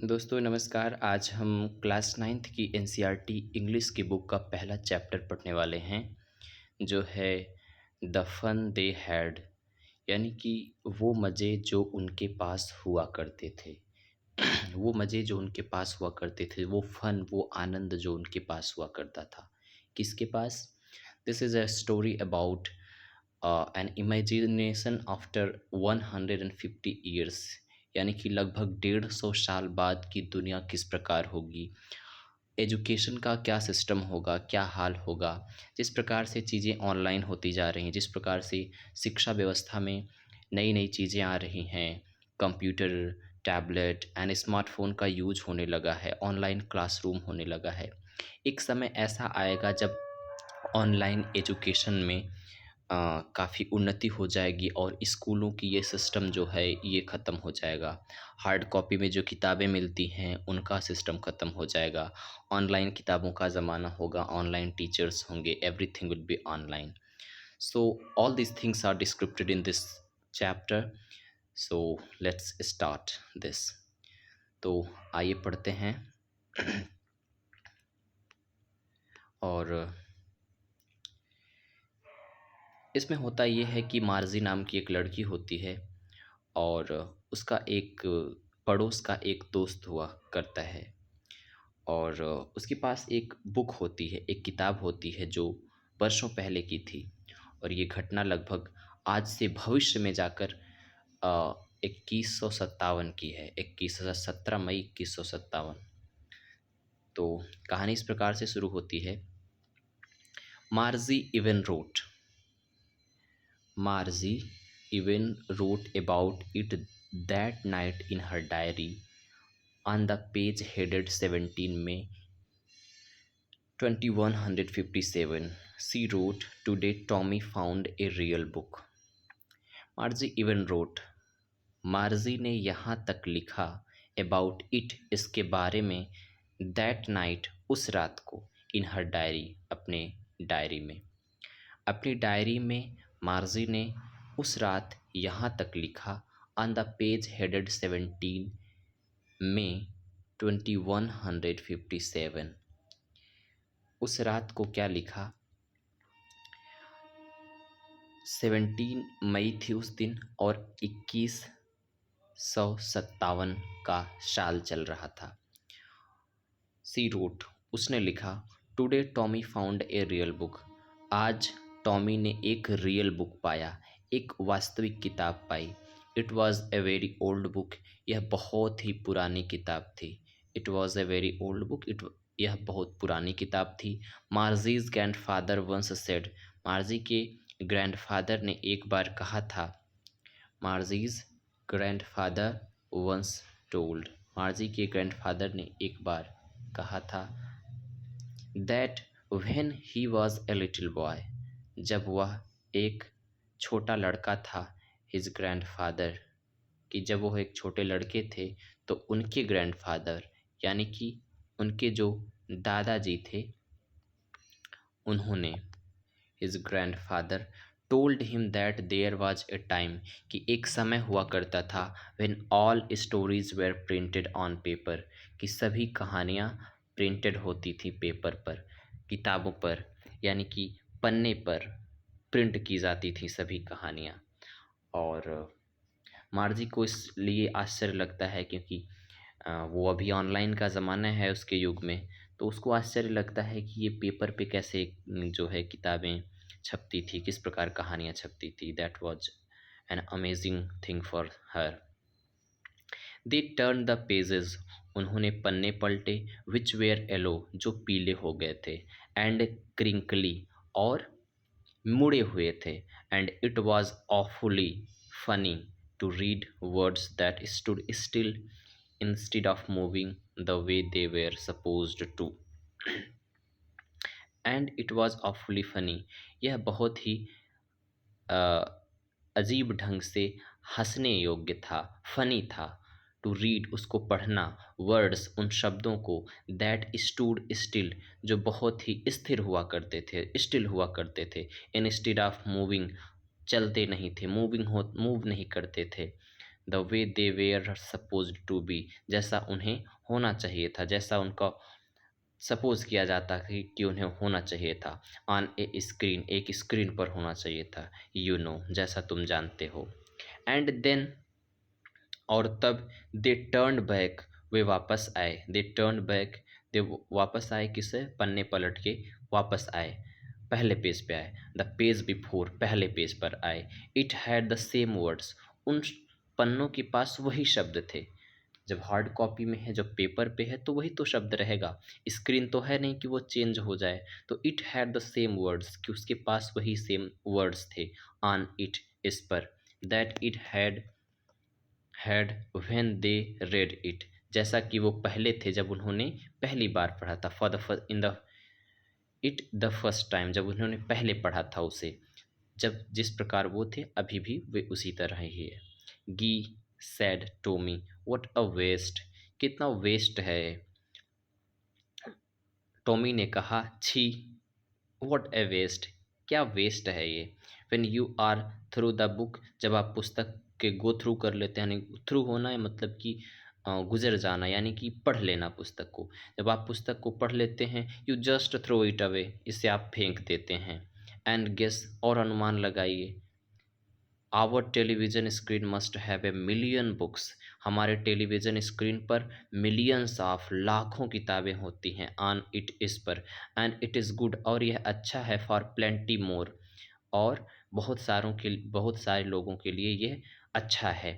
दोस्तों नमस्कार। आज हम क्लास 9th की एनसीईआरटी इंग्लिश की बुक का पहला चैप्टर पढ़ने वाले हैं, जो है द फन दे हैड। यानी कि वो मज़े जो उनके पास हुआ करते थे। वो मज़े जो उनके पास हुआ करते थे, वो फन, वो आनंद जो उनके पास हुआ करता था। किसके पास? This is a story about an imagination after 150 years. यानी कि लगभग 150 साल बाद की दुनिया किस प्रकार होगी, एजुकेशन का क्या सिस्टम होगा, क्या हाल होगा। जिस प्रकार से चीज़ें ऑनलाइन होती जा रही हैं, जिस प्रकार से शिक्षा व्यवस्था में नई नई चीज़ें आ रही हैं, कंप्यूटर, टैबलेट एंड स्मार्टफोन का यूज होने लगा है, ऑनलाइन क्लासरूम होने लगा है। एक समय ऐसा आएगा जब ऑनलाइन एजुकेशन में काफ़ी उन्नति हो जाएगी और स्कूलों की ये सिस्टम जो है ये ख़त्म हो जाएगा। हार्ड कॉपी में जो किताबें मिलती हैं उनका सिस्टम ख़त्म हो जाएगा। ऑनलाइन किताबों का ज़माना होगा, ऑनलाइन टीचर्स होंगे, everything will be online. So all these things are descripted in this chapter. So let's start this. तो आइए पढ़ते हैं। और इसमें होता ये है कि मार्जी नाम की एक लड़की होती है और उसका एक पड़ोस का एक दोस्त हुआ करता है। और उसके पास एक बुक होती है, एक किताब होती है जो वर्षों पहले की थी। और ये घटना लगभग आज से भविष्य में जाकर 2157 की है। 17 मई 2157। तो कहानी इस प्रकार से शुरू होती है। Margie even wrote Marzi even wrote about it that night in her diary. On the page headed 17 May 2157, she wrote, "Today Tommy found a real book." Marzi even wrote, मार्जी ने यहाँ तक लिखा, अबाउट इट, इसके बारे में, that night, उस रात को, इन हर डायरी, अपने डायरी में। अपनी डायरी में मार्जी ने उस रात यहाँ तक लिखा, ऑन द पेज हेडेड 17 में 2157। उस रात को क्या लिखा? 17 मई थी उस दिन और 2157 का साल चल रहा था। सी रोट, उसने लिखा, today Tommy found a real book. आज टॉमी ने एक रियल बुक पाया, एक वास्तविक किताब पाई। It was a very old book, यह बहुत ही पुरानी किताब थी। It was a very old book, यह बहुत पुरानी किताब थी। Margie's grandfather once said, Margie के ग्रैंडफादर ने एक बार कहा था। Margie's grandfather once told, Margie के ग्रैंडफादर ने एक बार कहा था, that when he was a little boy, जब वह एक छोटा लड़का था, हिज ग्रैंडफादर, कि जब वो एक छोटे लड़के थे तो उनके ग्रैंडफादर, यानी कि उनके जो दादाजी थे, उन्होंने, his grandfather, told him that there was a time, कि एक समय हुआ करता था, when all stories were printed on paper, कि सभी कहानियाँ प्रिंटेड होती थी पेपर पर, किताबों पर, यानी कि पन्ने पर प्रिंट की जाती थी सभी कहानियाँ। और मार्जी को इसलिए आश्चर्य लगता है क्योंकि वो अभी ऑनलाइन का ज़माना है उसके युग में, तो उसको आश्चर्य लगता है कि ये पेपर पे कैसे जो है किताबें छपती थी, किस प्रकार कहानियाँ छपती थी। That was an amazing thing for her. They turn the pages, उन्होंने पन्ने पलटे, विच वेयर येलो, जो पीले हो गए थे, एंड क्रिंकली, और मुड़े हुए थे, and it was awfully funny to read words that stood still instead of moving the way they were supposed to. And it was awfully funny, यह बहुत ही अजीब ढंग से हंसने योग्य था, फनी था, टू रीड, उसको पढ़ना, वर्ड्स, उन शब्दों को, दैट स्टूड स्टिल, जो बहुत ही स्थिर हुआ करते थे, स्टिल हुआ करते थे, इंस्टेड ऑफ मूविंग, चलते नहीं थे, मूव नहीं करते थे, the way they were supposed to be, जैसा उन्हें होना चाहिए था, जैसा उनका सपोज किया जाता कि उन्हें होना चाहिए था। ऑन ए स्क्रीन, एक स्क्रीन पर होना चाहिए था। यू नो, जैसा तुम जानते हो। एंड देन, और तब दे टर्न बैक, वे वापस आए। दे टर्न बैक, दे वापस आए, किसे? पन्ने पलट के वापस आए, पहले पेज पे आए। द पेज बिफोर, पहले पेज पर आए। It had the same words, उन पन्नों के पास वही शब्द थे। जब हार्ड कॉपी में है, जब पेपर पे है, तो वही तो शब्द रहेगा। स्क्रीन तो है नहीं कि वो चेंज हो जाए। तो it had the same words, कि उसके पास वही सेम वर्ड्स थे। ऑन इट, इस पर। That it had when they read it, जैसा कि वो पहले थे जब उन्होंने पहली बार पढ़ा था। For the first in the it the first time, जब उन्होंने पहले पढ़ा था उसे, जब जिस प्रकार वो थे अभी भी वे उसी तरह ही है। She said Tommy, what a waste, कितना वेस्ट है। टॉमी ने कहा, छी, व्हाट ए वेस्ट, क्या वेस्ट है ये। When you are through the book, जब आप पुस्तक के गो थ्रू कर लेते हैं, यानी थ्रू होना है मतलब कि गुजर जाना, यानी कि पढ़ लेना पुस्तक को। जब आप पुस्तक को पढ़ लेते हैं, you just throw it away, इसे आप फेंक देते हैं। एंड गेस, और अनुमान लगाइए। Our television screen must have a million books, हमारे टेलीविज़न स्क्रीन पर मिलियंस ऑफ, लाखों किताबें होती हैं। ऑन इट, इस पर। एंड इट इज़ गुड, और यह अच्छा है। फॉर प्लेंटी मोर, और बहुत सारे लोगों के लिए यह अच्छा है।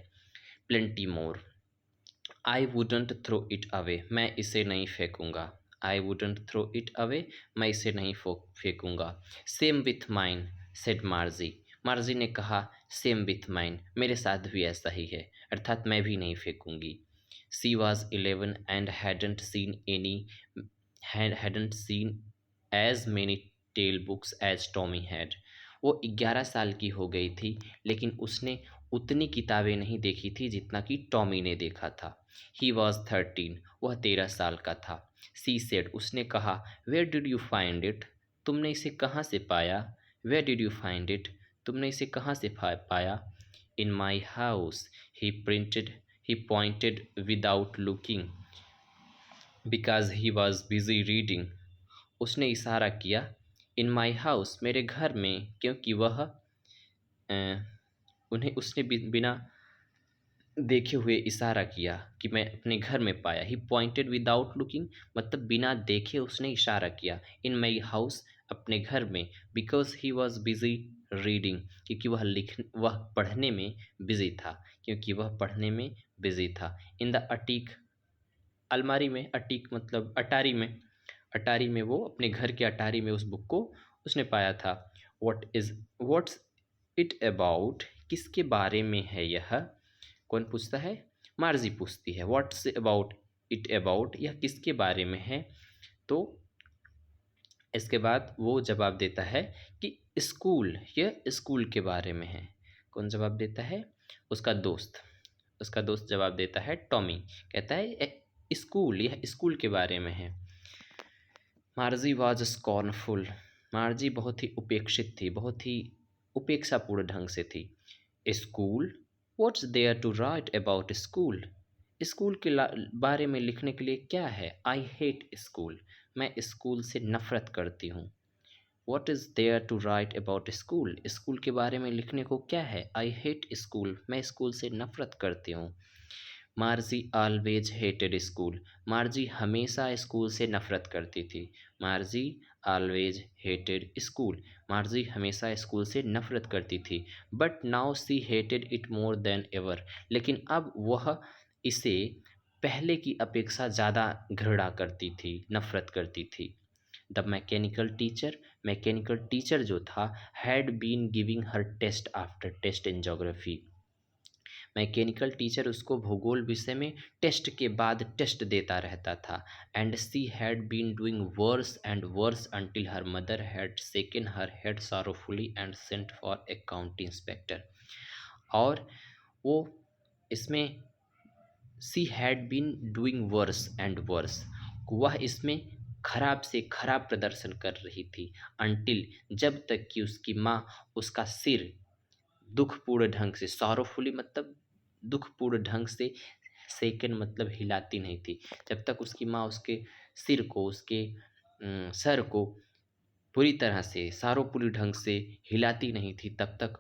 Plenty more. I wouldn't throw it away, मैं इसे नहीं फेंकूंगा। I wouldn't throw it away, मैं इसे नहीं फेंकूंगा। Same with mine, said Margie, Margie ने कहा, सेम विथ माइन, मेरे साथ भी ऐसा ही है, अर्थात मैं भी नहीं फेंकूंगी। She was 11 and hadn't seen as many telebooks as Tommy had, वो 11 साल की हो गई थी, लेकिन उसने उतनी किताबें नहीं देखी थी जितना कि टॉमी ने देखा था। ही वॉज 13, वह 13 साल का था। सी सेड, उसने कहा, where did you find it, तुमने इसे कहाँ से पाया। Where did you find it, तुमने इसे कहाँ से पाया। In my house, he pointed without looking, because he was busy reading, उसने इशारा किया। इन माई हाउस, मेरे घर में, क्योंकि वह उन्हें उसने बिना देखे हुए इशारा किया कि मैं अपने घर में पाया। ही पॉइंटेड विदाउट लुकिंग, मतलब बिना देखे उसने इशारा किया। इन माई हाउस, अपने घर में। Because he was busy reading, क्योंकि वह पढ़ने में बिजी था, क्योंकि वह पढ़ने में बिजी था। इन द अटीक, अलमारी में, अटीक मतलब अटारी में, अटारी में, वो अपने घर के अटारी में उस बुक को उसने पाया था। व्हाट्स इट अबाउट, किसके बारे में है यह। कौन पूछता है? मार्जी पूछती है। व्हाट्स अबाउट इट अबाउट, यह किसके बारे में है। तो इसके बाद वो जवाब देता है कि स्कूल, यह स्कूल के बारे में है। कौन जवाब देता है? उसका दोस्त। उसका दोस्त जवाब देता है, टॉमी कहता है, स्कूल, यह स्कूल के बारे में है। मार्जी वॉज स्कॉर्नफुल, मार्जी बहुत ही उपेक्षित थी, बहुत ही उपेक्षापूर्ण ढंग से थी। School, what's there to write about school, school के बारे में लिखने के लिए क्या है। आई हेट स्कूल, मैं स्कूल से नफरत करती हूँ। What is there to write about school, school के बारे में लिखने को क्या है। आई हेट स्कूल, मैं स्कूल से नफरत करती हूँ। Margie always hated school, Margie हमेशा स्कूल से नफरत करती थी। Margie always hated school, Margie हमेशा स्कूल से नफरत करती थी। But now see hated it more than ever, लेकिन अब वह इसे पहले की अपेक्षा ज़्यादा घृणा करती थी, नफरत करती थी। द मैकेनिकल टीचर जो था, had been giving her test after test in geography, mechanical teacher उसको भूगोल विषय में टेस्ट के बाद टेस्ट देता रहता था। And she had been doing worse and worse until her mother had shaken her head sorrowfully and sent for a county inspector, और वो इसमें she had been doing worse and worse, वह इसमें खराब से खराब प्रदर्शन कर रही थी। अंटिल, जब तक कि उसकी माँ उसका सिर दुखपूर्ण ढंग से, सॉरोफुली मतलब दुखपूर्ण ढंग से शेकन मतलब हिलाती नहीं थी। जब तक उसकी माँ उसके सिर को, उसके सर को पूरी तरह से सारों-पूरी ढंग से हिलाती नहीं थी तब तक,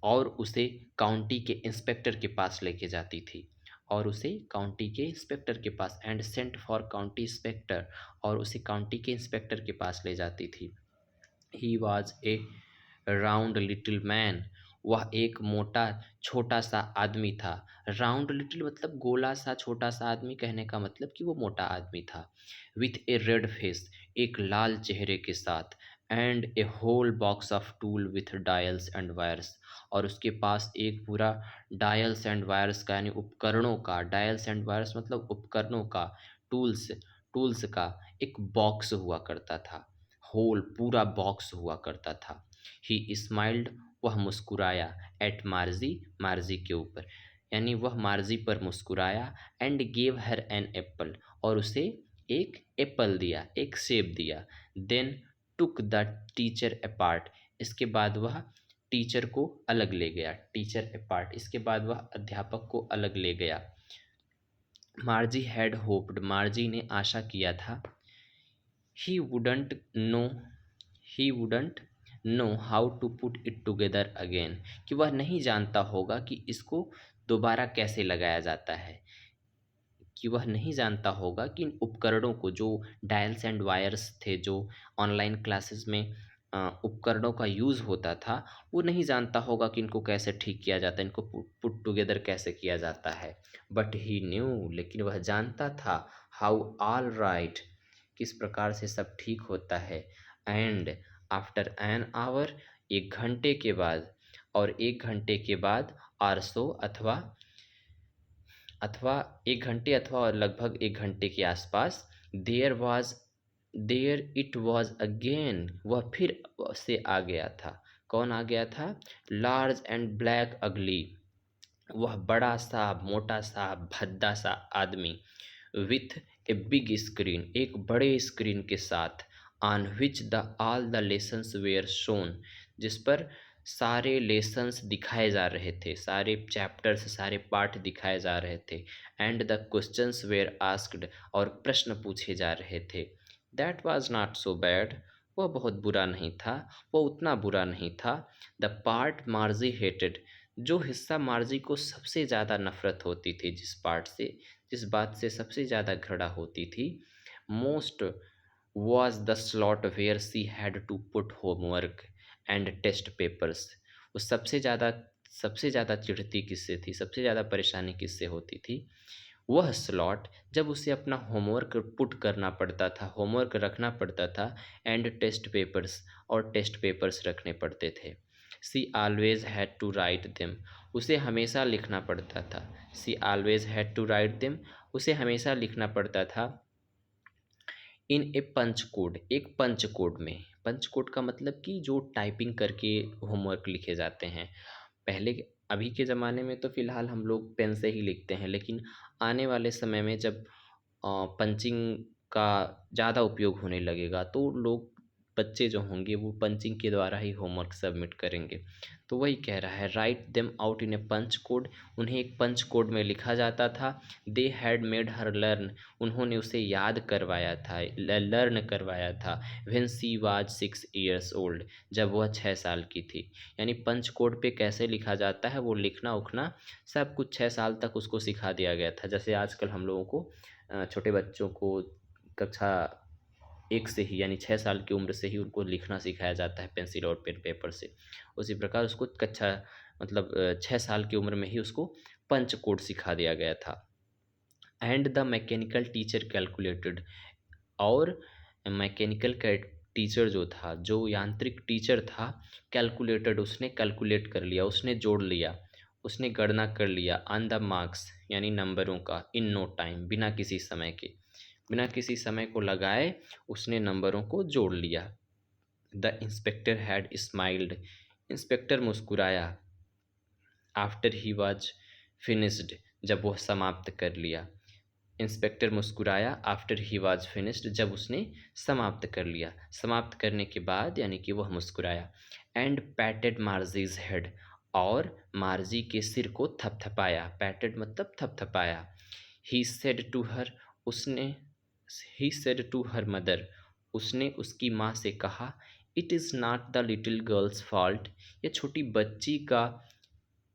और उसे काउंटी के इंस्पेक्टर के पास लेके जाती थी, और उसे काउंटी के इंस्पेक्टर के पास and sent for county inspector, और उसे काउंटी के इंस्पेक्टर के पास ले जाती थी। He was A round little man, वह एक मोटा छोटा सा आदमी था। राउंड लिटिल मतलब गोला सा छोटा सा आदमी, कहने का मतलब कि वो मोटा आदमी था। विथ ए रेड फेस, एक लाल चेहरे के साथ, and a whole box of tool with dials and wires, और उसके पास एक पूरा डायल्स एंड वायर्स का यानी उपकरणों का, डायल्स एंड वायर्स मतलब उपकरणों का, टूल्स टूल्स का एक बॉक्स हुआ करता था। होल पूरा बॉक्स हुआ करता था। ही स्माइल्ड, वह मुस्कुराया, एट मार्जी, मार्जी के ऊपर, यानी वह मार्जी पर मुस्कुराया, and gave her an apple, और उसे एक एप्पल दिया, एक सेब दिया। Then took the teacher apart, इसके बाद वह टीचर को अलग ले गया, टीचर अपार्ट, इसके बाद वह अध्यापक को अलग ले गया। मार्जी हैड होप्ड, मार्जी ने आशा किया था, he wouldn't know he wouldn't know how to put it together again, कि वह नहीं जानता होगा कि इसको दोबारा कैसे लगाया जाता है, कि वह नहीं जानता होगा कि इन उपकरणों को, जो डायल्स एंड वायर्स थे, जो ऑनलाइन क्लासेस में उपकरणों का यूज़ होता था, वो नहीं जानता होगा कि इनको कैसे ठीक किया जाता है, इनको पुट टुगेदर कैसे किया जाता है। बट ही न्यू, लेकिन वह जानता था, हाउ ऑल राइट, किस प्रकार से सब ठीक होता है। एंड आफ्टर एन आवर, एक घंटे के बाद, और एक घंटे के बाद, आर सो अथवा एक घंटे अथवा लगभग एक घंटे के आसपास, देयर इट वॉज अगेन, वह फिर से आ गया था। कौन आ गया था? लार्ज एंड ब्लैक अगली, वह बड़ा सा मोटा सा भद्दा सा आदमी, विथ ए बिग स्क्रीन, एक बड़े स्क्रीन के साथ, on which the all the lessons were shown, जिस पर सारे लेसन्स दिखाए जा रहे थे, सारे चैप्टर्स, सारे पाठ दिखाए जा रहे थे। And the questions were asked, और प्रश्न पूछे जा रहे थे। That was not so bad, वह बहुत बुरा नहीं था, वह उतना बुरा नहीं था। द पार्ट मार्जी हेटेड, जो हिस्सा मार्जी को सबसे ज़्यादा नफरत होती थी, जिस पार्ट से, जिस बात से सबसे ज़्यादा घृणा होती थी, most was the slot where she had to put homework and test papers, वो सबसे ज़्यादा चिढ़ती किससे थी, सबसे ज़्यादा परेशानी किससे होती थी? वह स्लॉट जब उसे अपना होमवर्क पुट करना पड़ता था, होमवर्क रखना पड़ता था, एंड टेस्ट पेपर्स, और टेस्ट पेपर्स रखने पड़ते थे। She always had to write them, उसे हमेशा लिखना पड़ता था। She always had to write them, उसे हमेशा लिखना पड़ता था। इन ए पंच कोड, एक पंच कोड में, पंच कोड का मतलब कि जो टाइपिंग करके होमवर्क लिखे जाते हैं। पहले अभी के ज़माने में तो फ़िलहाल हम लोग पेन से ही लिखते हैं, लेकिन आने वाले समय में जब पंचिंग का ज़्यादा उपयोग होने लगेगा, तो लोग, बच्चे जो होंगे, वो पंचिंग के द्वारा ही होमवर्क सबमिट करेंगे। तो वही कह रहा है, write them out in a punch code, उन्हें एक पंच कोड में लिखा जाता था। They had made her learn, उन्होंने उसे याद करवाया था, लर्न करवाया था। When she was 6 years old, जब वह 6 साल की थी। यानी पंच कोड पे कैसे लिखा जाता है, वो लिखना उखना सब कुछ 6 साल तक उसको सिखा दिया गया था। जैसे आजकल हम लोगों को छोटे बच्चों को कक्षा 1 से ही, यानी 6 साल की उम्र से ही उनको लिखना सिखाया जाता है पेंसिल और पेन पेपर से। उसी प्रकार उसको कक्षा मतलब 6 साल की उम्र में ही उसको पंच कोड सिखा दिया गया था। And the mechanical teacher calculated, और मैकेनिकल का टीचर जो था, जो यांत्रिक टीचर था, कैलकुलेटेड, उसने कैलकुलेट कर लिया, उसने जोड़ लिया, उसने गणना कर लिया, ऑन द मार्क्स, यानी नंबरों का, इन नो टाइम, बिना किसी समय के, बिना किसी समय को लगाए उसने नंबरों को जोड़ लिया। The inspector had smiled, inspector मुस्कुराया। आफ्टर ही वॉज फिनिश्ड, जब वह समाप्त कर लिया। इंस्पेक्टर मुस्कुराया, आफ्टर ही वॉज फिनिश्ड, जब उसने समाप्त कर लिया, समाप्त करने के बाद, यानी कि वह मुस्कुराया। एंड पैटेड मार्जीज हेड, और मार्जी के सिर को थपथपाया। पैटेड मतलब थपथपाया। ही सेड टू हर, उसने he said to her mother, उसने उसकी माँ से कहा, it is not the little girl's fault, यह छोटी बच्ची का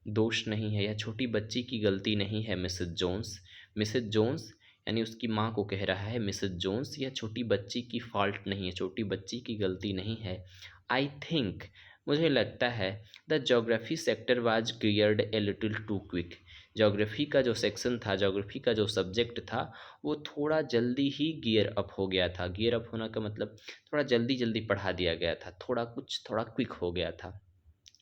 दोष नहीं है, या छोटी बच्ची की गलती नहीं है मिसेस जोन्स। मिसेस जोन्स यानी उसकी माँ को कह रहा है, मिसेस जोन्स यह छोटी बच्ची की फॉल्ट नहीं है, छोटी बच्ची की गलती नहीं है। आई थिंक, मुझे लगता है, the geography sector was geared a little too quick, geography का जो सेक्शन था, जोग्राफी का जो सब्जेक्ट था, वो थोड़ा जल्दी ही गियर अप हो गया था। गियर अप होना का मतलब थोड़ा जल्दी जल्दी पढ़ा दिया गया था, थोड़ा क्विक हो गया था।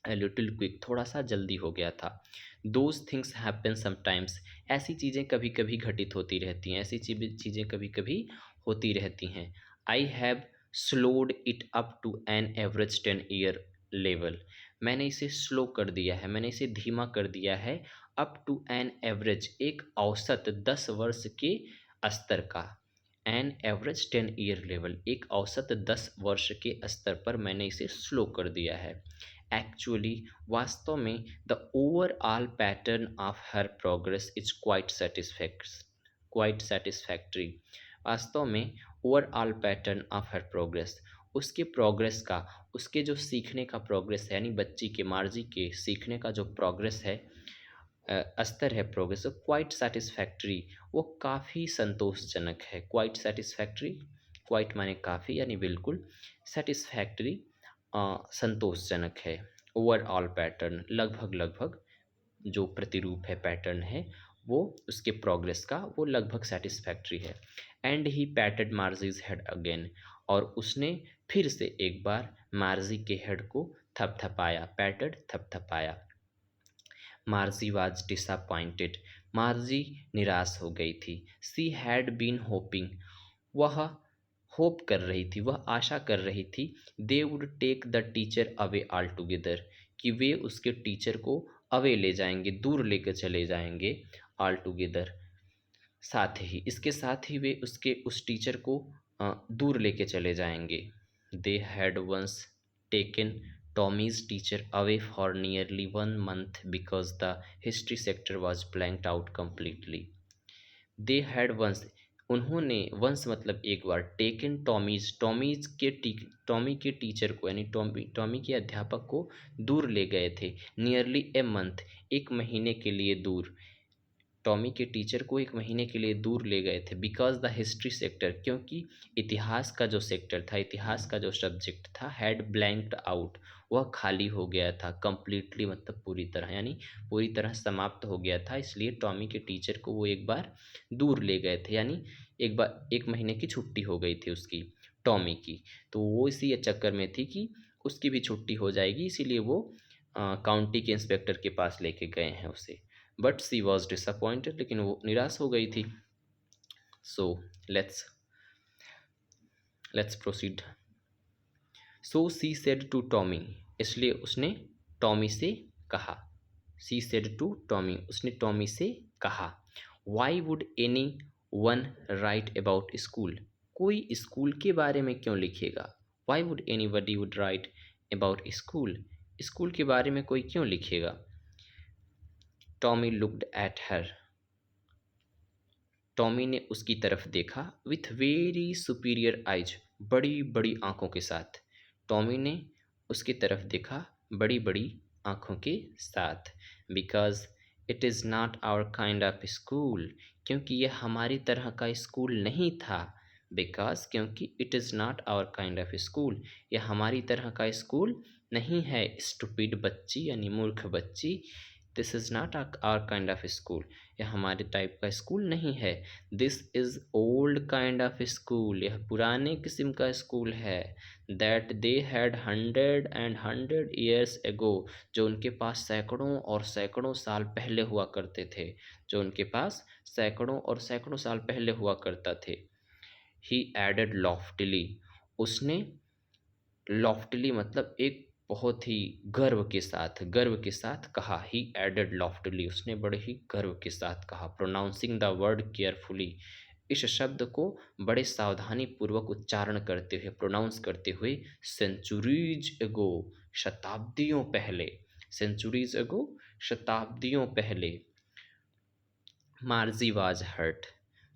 ए लिटिल क्विक, थोड़ा सा जल्दी हो गया था। दोज थिंग्स हैपन समटाइम्स, ऐसी चीज़ें कभी कभी घटित होती रहती हैं, ऐसी चीज़ें कभी कभी होती रहती हैं। I have slowed it up to an average 10 year level, मैंने इसे स्लो कर दिया है, मैंने इसे धीमा कर दिया है। अप टू एन एवरेज, एक औसत 10 वर्ष के स्तर का। एन एवरेज 10 ईयर लेवल, एक औसत 10 वर्ष के स्तर पर मैंने इसे स्लो कर दिया है। एक्चुअली, वास्तव में, the overall pattern of her progress is quite satisfactory, वास्तव में overall pattern of her progress, उसके प्रोग्रेस का, उसके जो सीखने का प्रोग्रेस है, यानी बच्ची के मार्जी के सीखने का जो प्रोग्रेस है, स्तर है प्रोग्रेस, क्वाइट सेटिस्फैक्ट्री, वो काफ़ी संतोषजनक है। क्वाइट सेटिस्फैक्ट्री, क्वाइट माने काफ़ी यानी बिल्कुल, सेटिस्फैक्ट्री संतोषजनक है। ओवरऑल पैटर्न, लगभग लगभग जो प्रतिरूप है, पैटर्न है, वो उसके प्रोग्रेस का, वो लगभग सेटिस्फैक्ट्री है। And he patted Margie's head again, और उसने फिर से एक बार मार्जी के हेड को थपथपाया। पैटेड थपथपाया। मार्जी वाज डिसअपॉइंटेड, मार्जी निराश हो गई थी। सी हैड बीन होपिंग, वह होप कर रही थी, वह आशा कर रही थी, they would take the teacher away altogether, कि वे उसके टीचर को अवे ले जाएंगे, दूर लेकर चले जाएंगे, ऑल टुगेदर, साथ ही, इसके साथ ही वे उसके उस टीचर को दूर लेके चले जाएंगे। They had once taken Tommy's teacher away for nearly 1 month because the history sector was blanked out completely. They had once, उन्होंने, वंस मतलब एक बार, टेकन टॉमीज, टॉमी के टीचर को, यानी टॉमी के अध्यापक को दूर ले गए थे। नियरली ए मंथ, 1 महीने के लिए दूर, टॉमी के टीचर को 1 महीने के लिए दूर ले गए थे। बिकॉज द हिस्ट्री सेक्टर, क्योंकि इतिहास का जो सेक्टर था, इतिहास का जो सब्जेक्ट था, हैड ब्लैंक्ड आउट, वह खाली हो गया था। कंप्लीटली मतलब पूरी तरह, यानी पूरी तरह समाप्त हो गया था, इसलिए टॉमी के टीचर को वो एक बार दूर ले गए थे, यानी एक बार 1 महीने की छुट्टी हो गई थी उसकी, टॉमी की। तो वो इसी चक्कर में थी कि उसकी भी छुट्टी हो जाएगी, इसीलिए वो काउंटी के इंस्पेक्टर के पास लेके गए हैं उसे। बट सी वॉज डिसअपॉइंटेड, लेकिन वो निराश हो गई थी। So let's let's proceed. So she said to Tommy, इसलिए उसने टॉमी से कहा। सी सेड टू टॉमी, उसने टॉमी से कहा। Why would anyone write about school, कोई स्कूल के बारे में क्यों लिखेगा। Why would anybody would write about school, school के बारे में कोई क्यों लिखेगा। Tommy looked at her, Tommy ने उसकी तरफ देखा। विथ वेरी सुपीरियर आइज, बड़ी बड़ी आंखों के साथ। टॉमी ने उसकी तरफ देखा बड़ी बड़ी आंखों के साथ। Because it is not our kind of school, क्योंकि यह हमारी तरह का स्कूल नहीं था। बिकॉज, क्योंकि, it is not our kind of school, यह हमारी तरह का स्कूल नहीं है। स्टूपिड बच्ची यानी मूर्ख बच्ची। This is not our kind of school, यह हमारे टाइप का स्कूल नहीं है। This is old kind of school, यह पुराने किस्म का स्कूल है। दैट दे हैड 100 एगो, जो उनके पास सैकड़ों और सैकड़ों साल पहले हुआ करते थे, जो उनके पास सैकड़ों और सैकड़ों साल पहले हुआ करता थे। ही एडेड लॉफ्टली, उसने, लॉफ्टली मतलब एक बहुत ही गर्व के साथ कहा। ही एडेड लॉफ्टली, उसने बड़े ही गर्व के साथ कहा। प्रोनाउंसिंग द वर्ड केयरफुली, इस शब्द को बड़े सावधानी पूर्वक उच्चारण करते हुए, प्रोनाउंस करते हुए। सेंचुरीज एगो, शताब्दियों पहले। सेंचुरीज अगो, शताब्दियों पहले। मार्जी वाज हर्ट,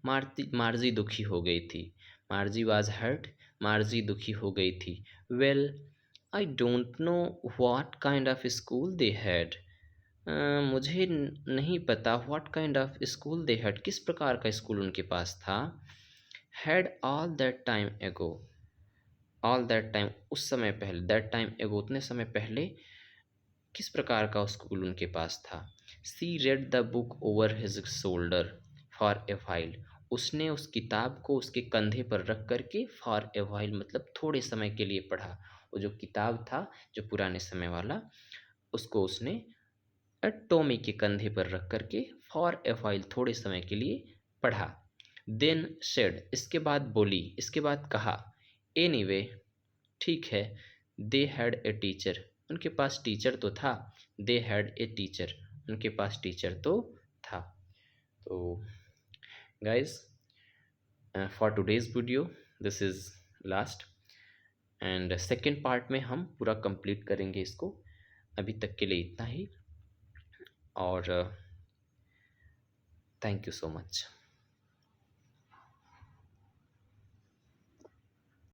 मार्जी दुखी हो गई थी। मार्जी वाज हर्ट, मार्जी दुखी हो गई थी। Well, I don't know what kind of school they had. मुझे नहीं पता what kind of school they had, किस प्रकार का स्कूल उनके पास था। हैड ऑल दैट टाइम एगो, ऑल दैट टाइम उस समय पहले, दैट टाइम एगो उतने समय पहले किस प्रकार का स्कूल उनके पास था। She read the book over his shoulder for a while, उसने उस किताब को उसके कंधे पर रख करके, फॉर ए वाइल मतलब थोड़े समय के लिए पढ़ा। वो जो किताब था, जो पुराने समय वाला, उसको उसने टॉमी के कंधे पर रख करके फॉर ए वाइल थोड़े समय के लिए पढ़ा। देन सेड, इसके बाद बोली, इसके बाद कहा, एनीवे ठीक है, दे हैड ए टीचर, उनके पास टीचर तो था। दे हैड ए टीचर, उनके पास टीचर तो था। तो guys, for today's video this is last, and second part में हम पूरा कंप्लीट करेंगे इसको। अभी तक के लिए इतना ही, और थैंक यू सो मच।